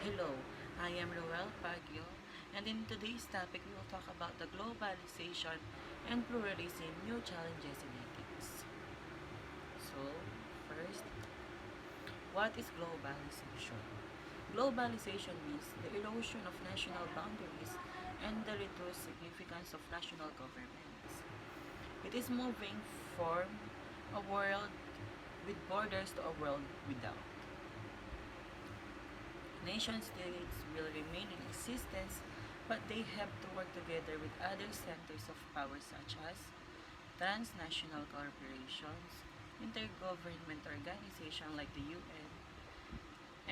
Hello, I am Roel Baguio, and in today's topic we will talk about the globalization and pluralism, new challenges in ethics. So, first, what is globalization? Globalization means the erosion of national boundaries and the reduced significance of national governments. It is moving from a world with borders to a world without. Nation states will remain in existence, but they have to work together with other centers of power such as transnational corporations, intergovernment organizations like the UN,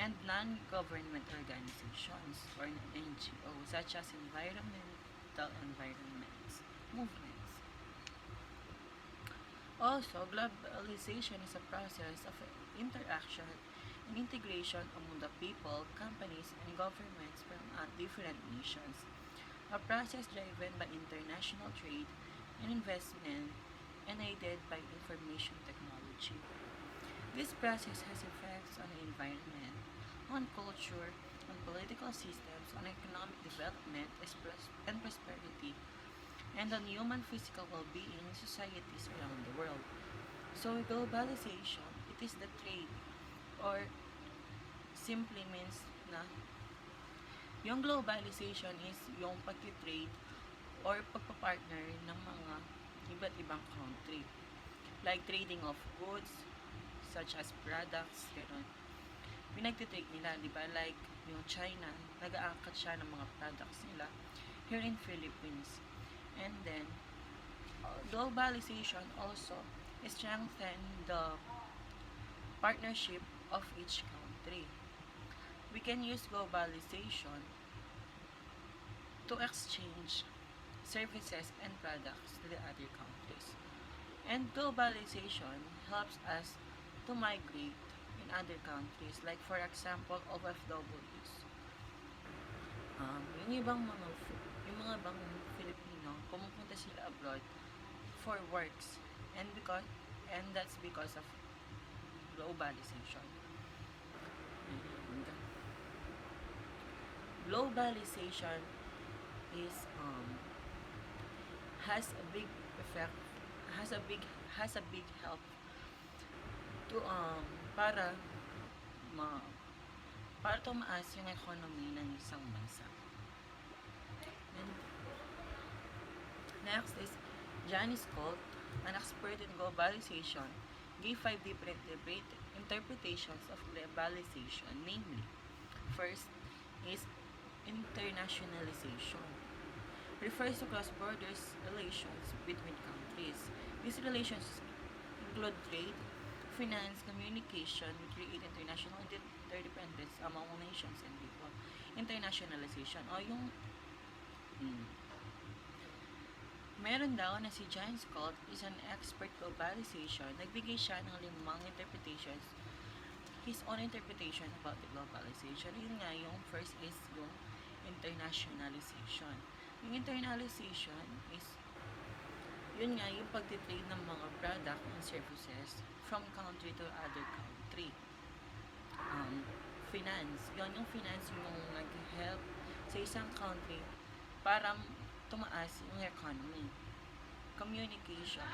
and non-government organizations or NGOs such as environments movements. Also, globalization is a process of interaction and integration among the people, companies, and governments from different nations. A process driven by international trade and investment and aided by information technology. This process has effects on the environment, on culture, on political systems, on economic development and prosperity, and on human physical well-being in societies around the world. So globalization, it is the trade or simply means na yung globalization is yung pag-trade or pagpapartner ng mga iba't ibang country. Like trading of goods, such as products, gano'n. Pinag-trade nila, di ba? Like yung China, nag-aangkat siya ng mga products nila here in Philippines. And then, globalization also strengthen the partnership of each country. We can use globalization to exchange services and products to the other countries. And globalization helps us to migrate in other countries, like for example, OFWs. Yung mga ibang Filipino, pumupunta sila abroad for works, and that's because of globalization. And globalization is has a big effect, has a big help to para ma para tumaas yung economy ng isang bansa. And next is John Scott, an expert in globalization, gave 5 different interpretations of globalization, namely, first is internationalization. Refers to cross-border relations between countries. These relations include trade, finance, communication, which create international interdependence among nations and people. Internationalization o yung meron daw na si John Scott is an expert globalization. Nagbigay siya ng 5 interpretations, his own interpretation about the globalization. Yun nga, yung first is yung internationalization. Yung internationalization is yun nga, yung pagtitrade ng mga product and services from country to other country. Finance. Yun yung finance yung nag-help sa isang country para tumaas yung economy. Communication.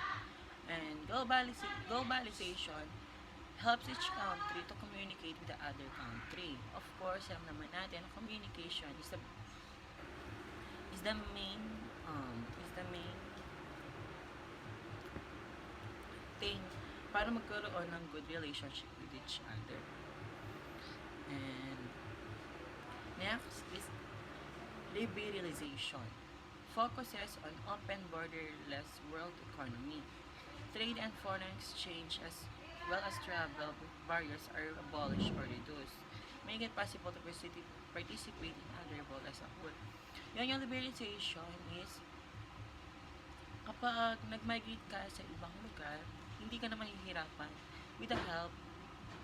And globalization helps each country to communicate with the other country. Of course, alam naman natin, communication is the main thing para magkaroon ng good relationship with each other. And next is liberalization. Focuses on open borderless world economy. Trade and foreign exchange as well as travel barriers are abolished or reduced. Make it possible to participate in other world as a whole. Yan yung liberalization is kapag nag-migrate ka sa ibang lugar, hindi ka na mahihirapan with the help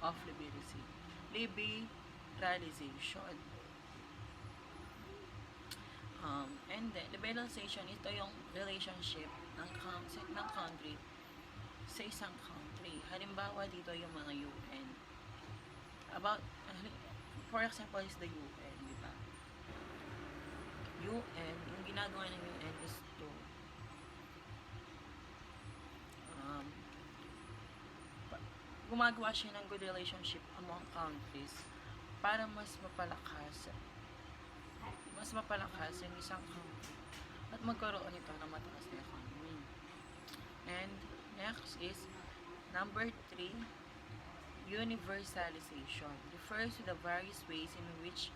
of liberalization. And then, liberalization, ito yung relationship ng country sa isang country. Halimbawa, dito yung mga UN. For example, is the UN. UN, yung ginagawa ng UN is to um, gumagawa siya ng good relationship among countries para mas mapalakas yung isang country at magkaroon ito ng mataas na economy. And next is number 3, universalization refers to the various ways in which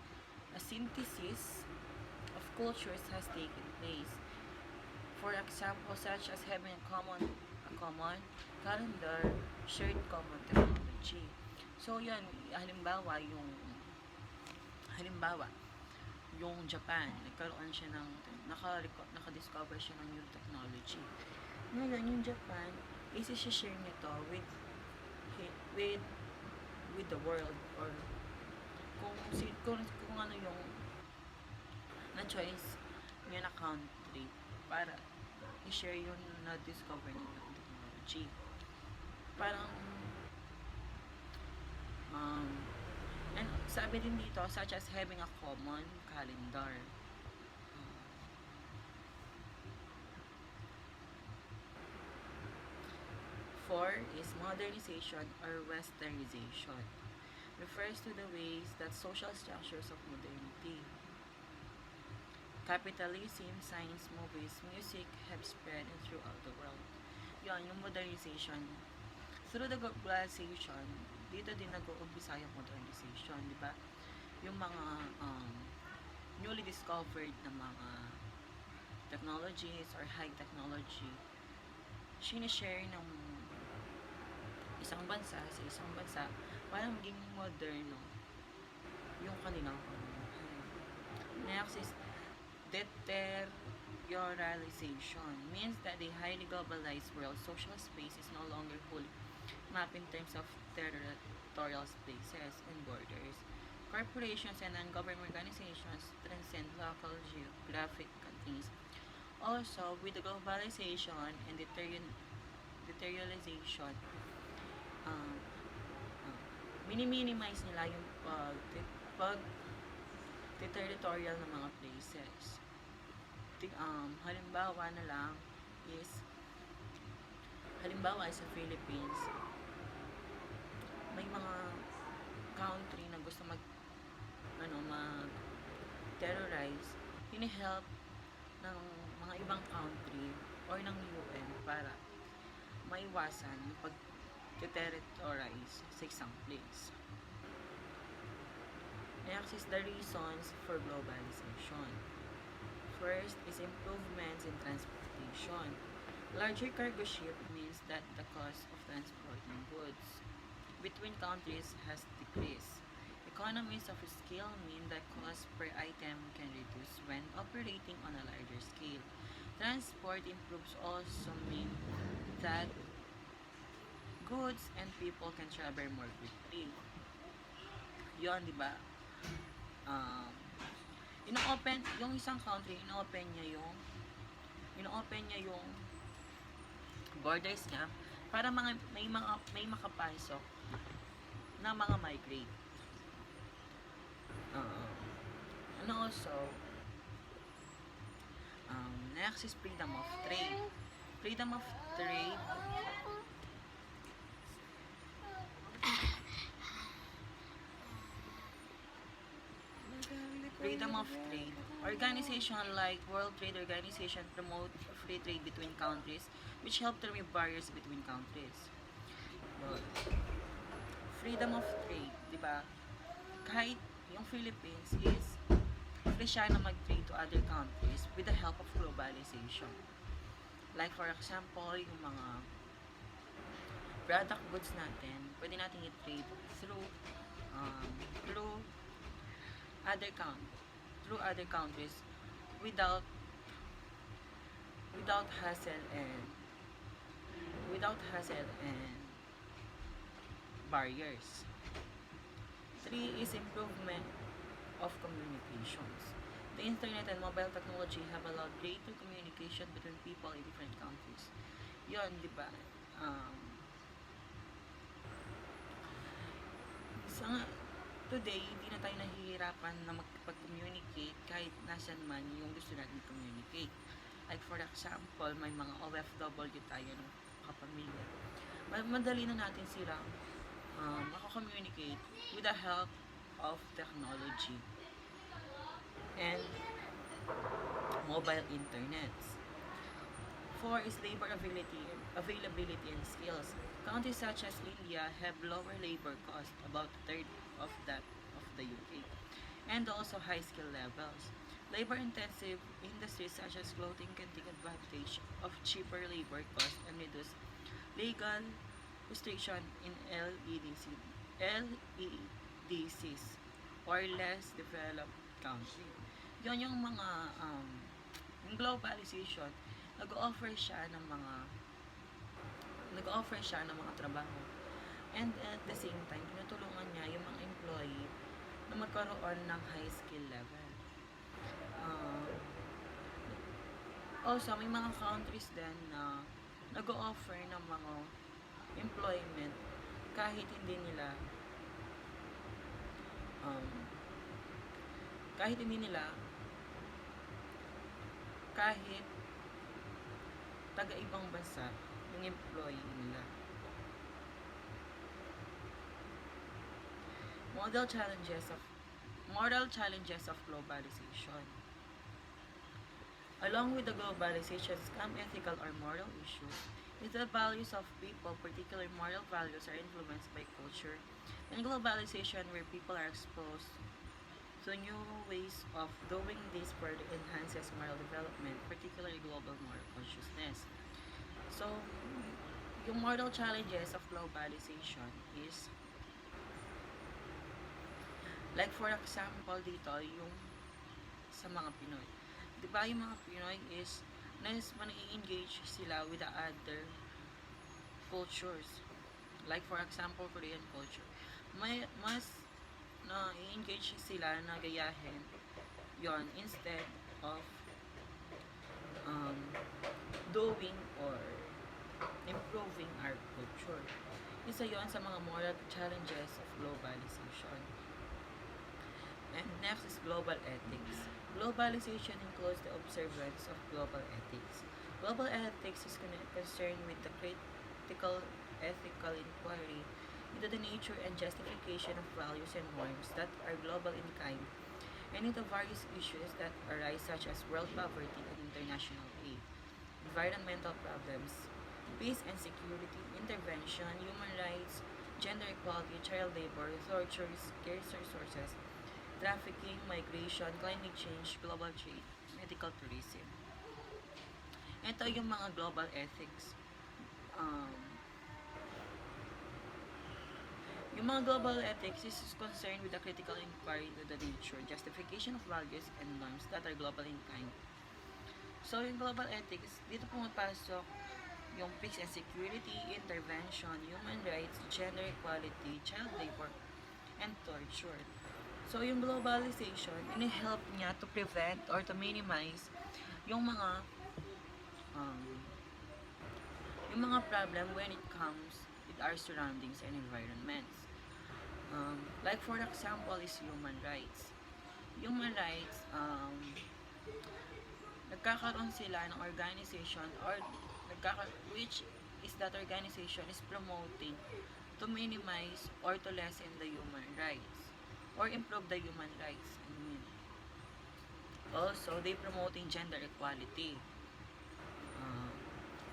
a synthesis of cultures has taken place. For example, such as having a common calendar, shared common technology. So, yan, halimbawa, yung Japan, naka-discover siya ng new technology. Ngayon, yung Japan, isi-share nito with with the world, or kung ano yung na choice niya na country para i-share yung na-discover niya ng technology. Parang um, and sabi din dito, such as having a common calendar. 4 is modernization or westernization. Refers to the ways that social structures of modernity, capitalism, science, movies, music have spread throughout the world. Yan, yung modernization. Through the globalization, dito din nag-uumpisa yung modernization, di ba? Yung mga newly discovered na mga technologies or high technology, sinishare ng isang bansa sa isang bansa para maging moderno yung kanilang pamumuhay. Next is deterritorialization. Means that the highly globalized world social space is no longer fully mapped in terms of territorial spaces and borders. Corporations and non-government organizations transcend local geographic countries. Also, with the globalization and deteriorization, uh, mini-minimize nila yung territorial ng mga places. Halimbawa sa Philippines, may mga country na gusto mag-terrorize, hini-help ng mga ibang country or ng UN para maiwasan yung pag-territorize sa isang place. Next is the reasons for globalization. First is improvements in transportation. Larger cargo ship means that the cost of transporting goods between countries has decreased. Economies of scale mean that cost per item can reduce when operating on a larger scale. Transport improves also mean that goods and people can travel more quickly. Yun, di ba? Ino-open yung isang country, ino-open niya yung borders niya para may makapasok na mga migrate. Also, next is freedom of trade. Freedom of trade organization like World Trade Organization promote free trade between countries, which help to remove barriers between countries. Freedom of trade, di ba? Kahit yung Philippines is free siya na mag-trade to other countries with the help of globalization. Like for example, yung mga product goods natin, pwede natin i-trade through other countries without hassle and barriers. 3 is improvement of communications. The internet and mobile technology have allowed greater communication between people in different countries. Yun, di ba? today, hindi na tayo nahihirapan na magpag-communicate kahit nasan man yung gusto natin communicate. Like for example, may mga OFW tayo ng kapamilya. Madali na natin sila makakommunicate with the help of technology and mobile internets. Four is labor availability and skills. Countries such as India have lower labor cost, about a third of that of the UK, and also high skill levels. Labor-intensive industries such as clothing can take advantage of cheaper labor cost and reduce legal restriction in LEDCs or less developed country. Yon yung mga yung globalization, nag-offer siya ng mga trabaho. And at the same time, tinutulungan niya yung mga employee na magkaroon ng high skill level. Also, may mga countries din na nag-offer ng mga employment kahit hindi nila um, kahit hindi nila kahit taga-ibang bansa yung employee nila. Moral challenges of globalization. Along with the globalization come ethical or moral issues. If the values of people, particularly moral values, are influenced by culture, and globalization where people are exposed to new ways of doing this further enhances moral development, particularly global moral consciousness. So, yung moral challenges of globalization is, like for example dito, yung sa mga Pinoy. Diba yung mga Pinoy is, nai-engage sila with the other cultures. Like for example, Korean culture. Mas na-engage sila na gayahin yon instead of um, doing or improving our culture. Isa yon sa mga moral challenges of globalization. And next is global ethics. Globalization includes the observance of global ethics. Global ethics is concerned with the critical ethical inquiry into the nature and justification of values and norms that are global in kind, and into various issues that arise such as world poverty and international aid, environmental problems, peace and security, intervention, human rights, gender equality, child labor, torture, scarce resources, trafficking, migration, climate change, global trade, medical tourism. Ito yung mga global ethics. Yung mga global ethics is concerned with the critical inquiry into the nature, justification of values and norms that are global in kind. So, yung global ethics, dito pumapasok yung peace and security, intervention, human rights, gender equality, child labor, and torture. So, yung globalization, ini-help niya to prevent or to minimize yung mga problem when it comes with our surroundings and environments. Like for example is human rights. Human rights, nagkakaroon sila ng organization or which is that organization is promoting to minimize or to lessen the human rights or improve the human rights. Also, they promoting gender equality.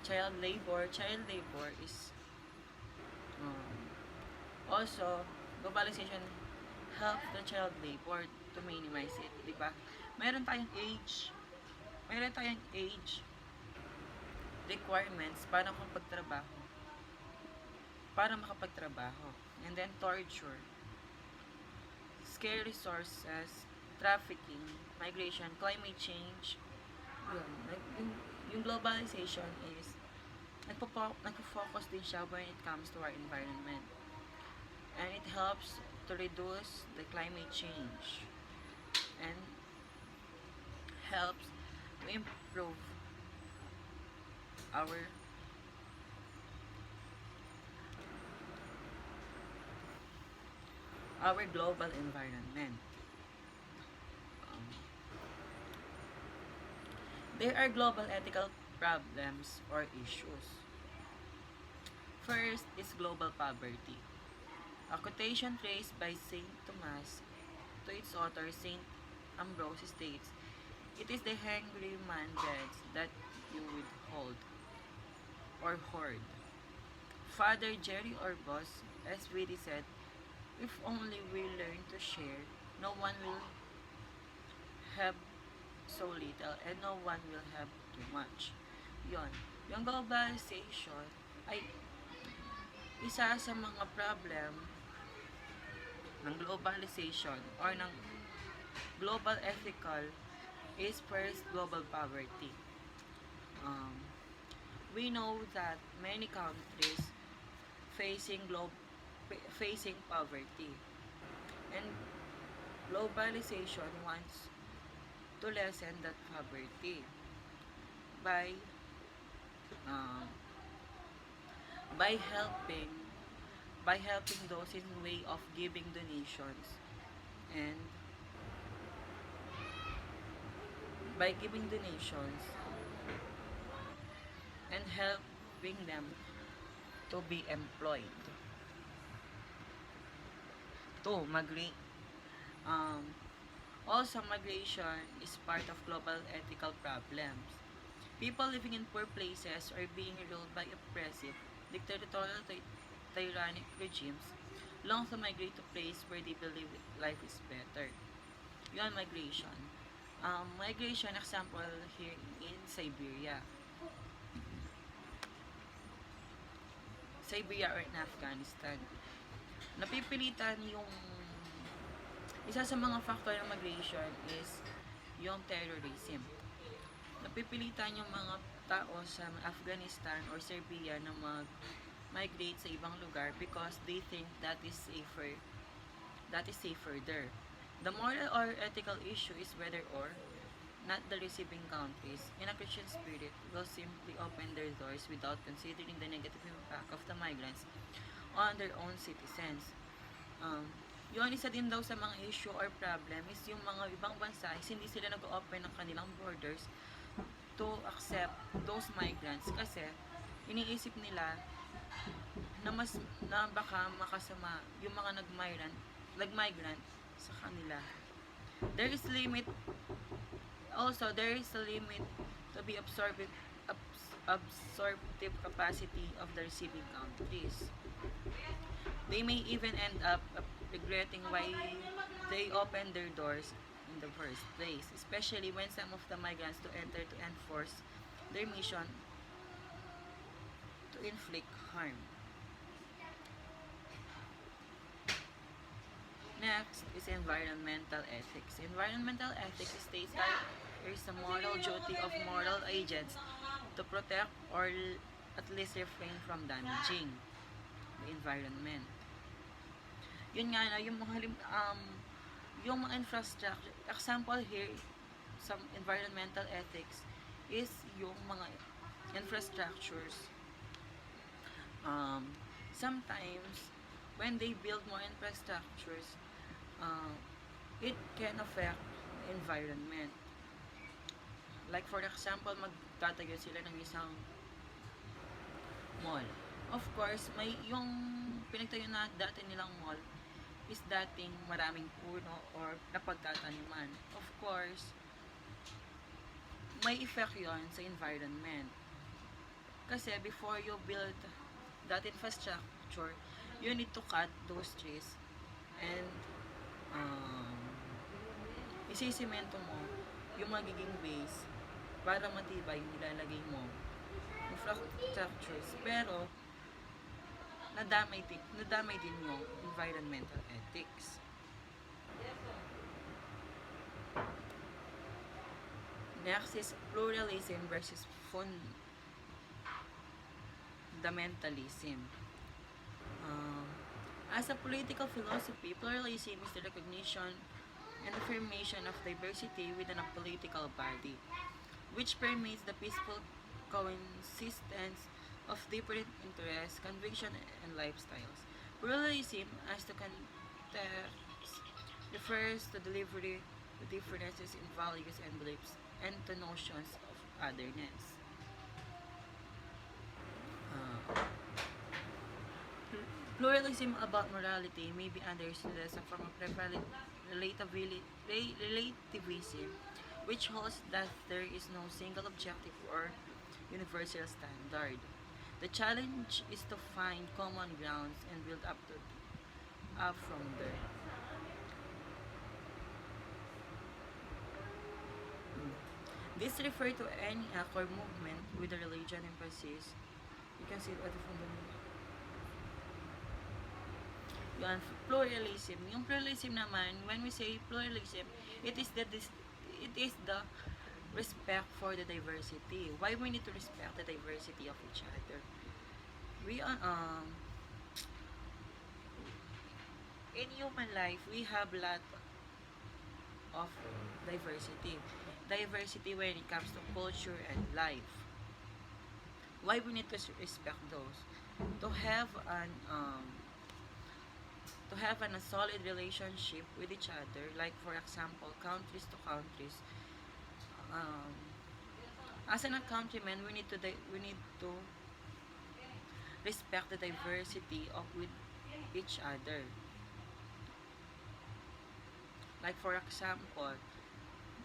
Child labor is also globalization helps the child labor to minimize it, di ba? Meron tayong age requirements para makapagtrabaho. And then torture, scarce resources, trafficking, migration, climate change. Yung globalization is nagpo-focus din siya when it comes to our environment. And it helps to reduce the climate change and helps to improve our our global environment. Um, there are global ethical problems or issues. First is global poverty. A quotation traced by Saint Thomas to its author Saint Ambrose states, "It is the hungry man breads that you withhold or hoard." Father Jerry Orbos SVD said, "If only we learn to share, no one will have so little and no one will have too much." Yon. Yung globalization ay isa sa mga problem ng globalization or ng global ethical is first global poverty. Um, we know that many countries facing facing poverty, and globalization wants to lessen that poverty by um, by helping by helping those in way of giving donations, and by giving donations and helping them to be employed. Two, um, also migration is part of global ethical problems. People living in poor places or being ruled by oppressive, dictatorial, tyrannic regimes long to migrate to place where they believe life is better. Yon, migration. Migration example here in Siberia. Siberia or in Afghanistan. Napipilitan yung isa sa mga factor ng migration is yung terrorism. Napipilitan yung mga tao sa Afghanistan or Serbia na mag-migrate sa ibang lugar because they think that is safer. That is safer there. The moral or ethical issue is whether or not the receiving countries, in a Christian spirit, will simply open their doors without considering the negative impact of the migrants on their own citizens. Yun, isa din daw sa mga issue or problem is yung mga ibang bansa is hindi sila nag-open ng kanilang borders to accept those migrants kasi iniisip nila na baka makasama yung mga nag-migrant sa kanila. There is a limit to be absorptive capacity of the receiving countries. They may even end up regretting why they opened their doors in the first place, especially when some of the migrants to enter to enforce their mission to inflict harm. Next is environmental ethics. Environmental ethics states that there is a moral duty of moral agents to protect or at least refrain from damaging the environment. Yun nga na, yung mga infrastructure, example here, some environmental ethics is yung mga infrastructures. Sometimes, when they build more infrastructures, it can affect the environment. Like for example, magtatayo sila ng isang mall. Of course, may yung pinagtayo na dati nilang mall is dating maraming puno or napagtataniman. Of course, may effect yon sa environment. Kasi before you build that infrastructure, you need to cut those trees and isisimento mo yung magiging base para matibay yung nilalagay mo infrastructures, pero nadamay din yung environmental ethics. Next is pluralism versus fundamentalism. As a political philosophy, pluralism is the recognition and affirmation of diversity within a political body, which permits the peaceful coexistence of different interests, convictions, and lifestyles. Pluralism as to context refers to delivery to differences in values and beliefs and to notions of otherness. Uh, Pluralism about morality may be understood as a form of relativism, which holds that there is no single objective or universal standard. The challenge is to find common grounds and build up from there. This refers to any act or movement with a religion emphasis. You can see it from the Yun, pluralism. Yung pluralism naman, when we say pluralism, it is the respect for the diversity. Why we need to respect the diversity of each other? We are in human life we have lot of diversity. Diversity when it comes to culture and life. Why we need to respect those? To have a solid relationship with each other, like for example countries to countries, um, as a countryman we need to respect the diversity of with each other, like for example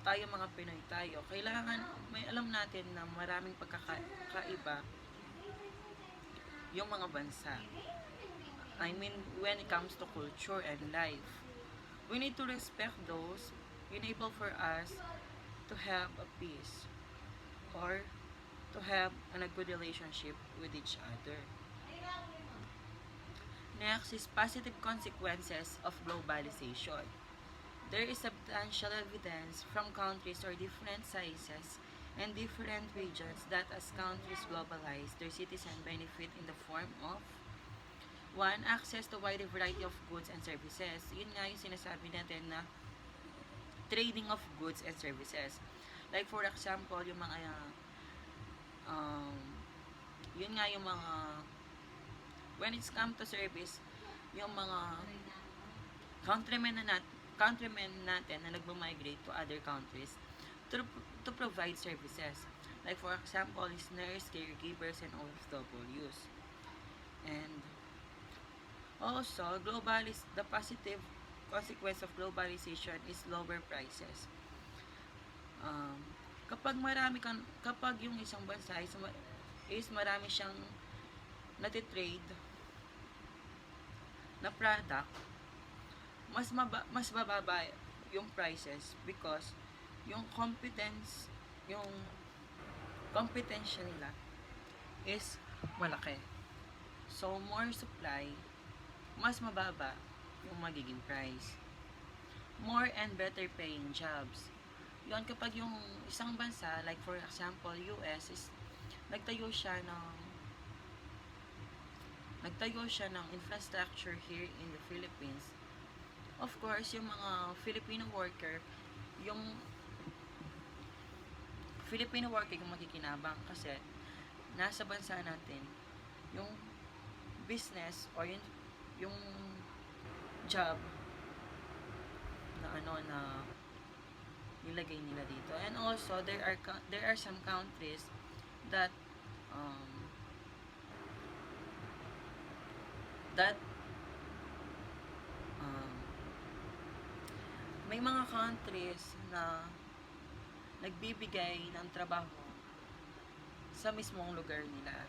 tayo mga Pinoy tayo, kailangan may alam natin na maraming pagkakaiba yung mga bansa. I mean, when it comes to culture and life, we need to respect those, enable for us to have a peace or to have a good relationship with each other. Next is positive consequences of globalization. There is substantial evidence from countries or different sizes and different regions that as countries globalize, their citizens benefit in the form of one, access to wide variety of goods and services. Yun nga yung sinasabi natin na trading of goods and services. Like for example, yung mga um, yun nga yung mga when it's come to service, yung mga countrymen natin na nagma-migrate to other countries to provide services. Like for example, is nurse, caregivers, and OFWs. And also, the positive consequence of globalization is lower prices. Kapag yung isang bansa is marami siyang natitrade na product, mas bababa yung prices because yung competence nila is malaki. So, more supply, mas mababa yung magiging price. More and better paying jobs. Yun, kapag yung isang bansa, like for example, US, is nagtayo siya ng infrastructure here in the Philippines. Of course, yung mga Filipino worker yung makikinabang kasi nasa bansa natin yung business or yung job na nilagay nila dito. And also there are some countries that may mga countries na nagbibigay ng trabaho sa mismong lugar nila.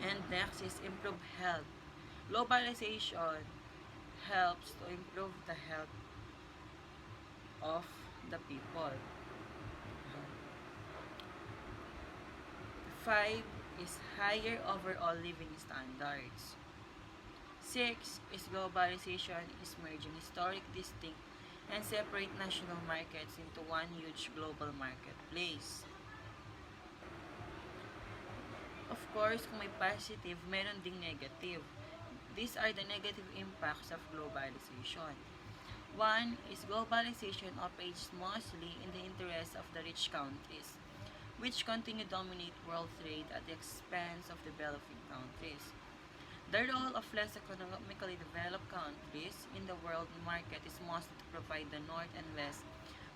And next is improve health. Globalization helps to improve the health of the people. 5 is higher overall living standards. 6 is globalization is merging historic, distinct, and separate national markets into one huge global marketplace. Of course, kung may positive, meron ding negative. These are the negative impacts of globalization. 1 is globalization operates mostly in the interest of the rich countries, which continue to dominate world trade at the expense of developing countries. The role of less economically developed countries in the world market is mostly to provide the North and West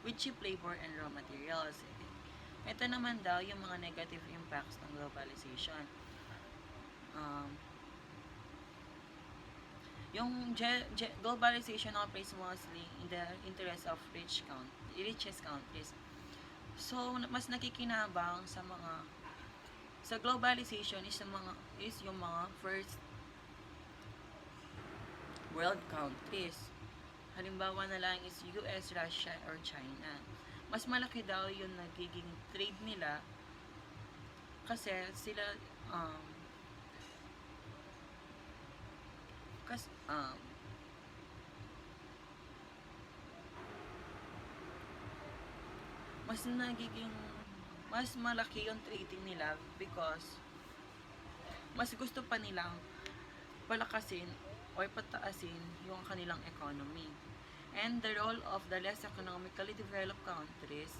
with cheap labor and raw materials. Ito naman daw yung mga negative impacts ng globalization. Um, yung globalization operates mostly in the interest of richest countries. So, mas nakikinabang sa globalization is yung mga first world countries. Halimbawa na lang is US, Russia, or China. Mas malaki daw yung nagiging trade nila kasi sila um, kas, um, mas nagiging mas malaki yung trading nila because mas gusto pa nilang palakasin or pataasin yung kanilang economy. And the role of the less economically developed countries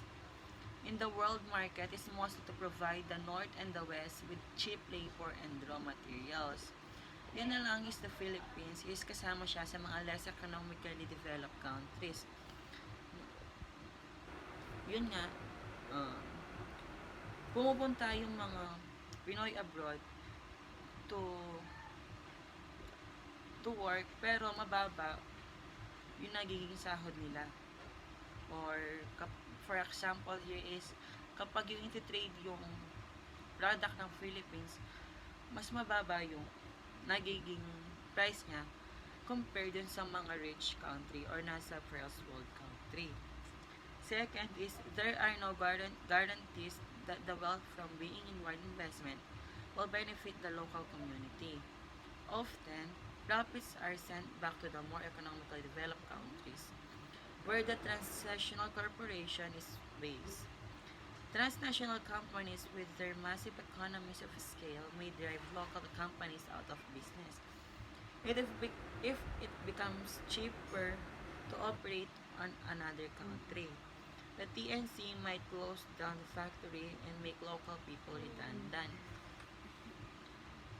in the world market is mostly to provide the North and the West with cheap labor and raw materials. Yun na lang is the Philippines is kasama siya sa mga less economically developed countries. Yun nga, uh, pumupunta yung mga Pinoy abroad to work pero mababa yung nagiging sahod nila. Or for example here is kapag yung iti-trade yung product ng Philippines, mas mababa yung nagiging price niya compared dun sa mga rich country or nasa first world country. Second is there are no guarantees that the wealth from being inward investment will benefit the local community. Often, profits are sent back to the more economically developed countries, where the transnational corporation is based. Transnational companies with their massive economies of scale may drive local companies out of business. If it becomes cheaper to operate on another country, the TNC might close down the factory and make local people redundant.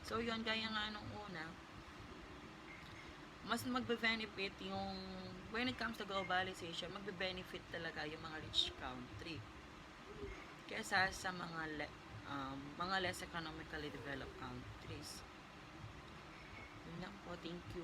So yun, gaya nga nung una, mas magbe-benefit yung, when it comes to globalization, magbe-benefit talaga yung mga rich country kesa sa mga less economically developed countries. Yun lang po, thank you.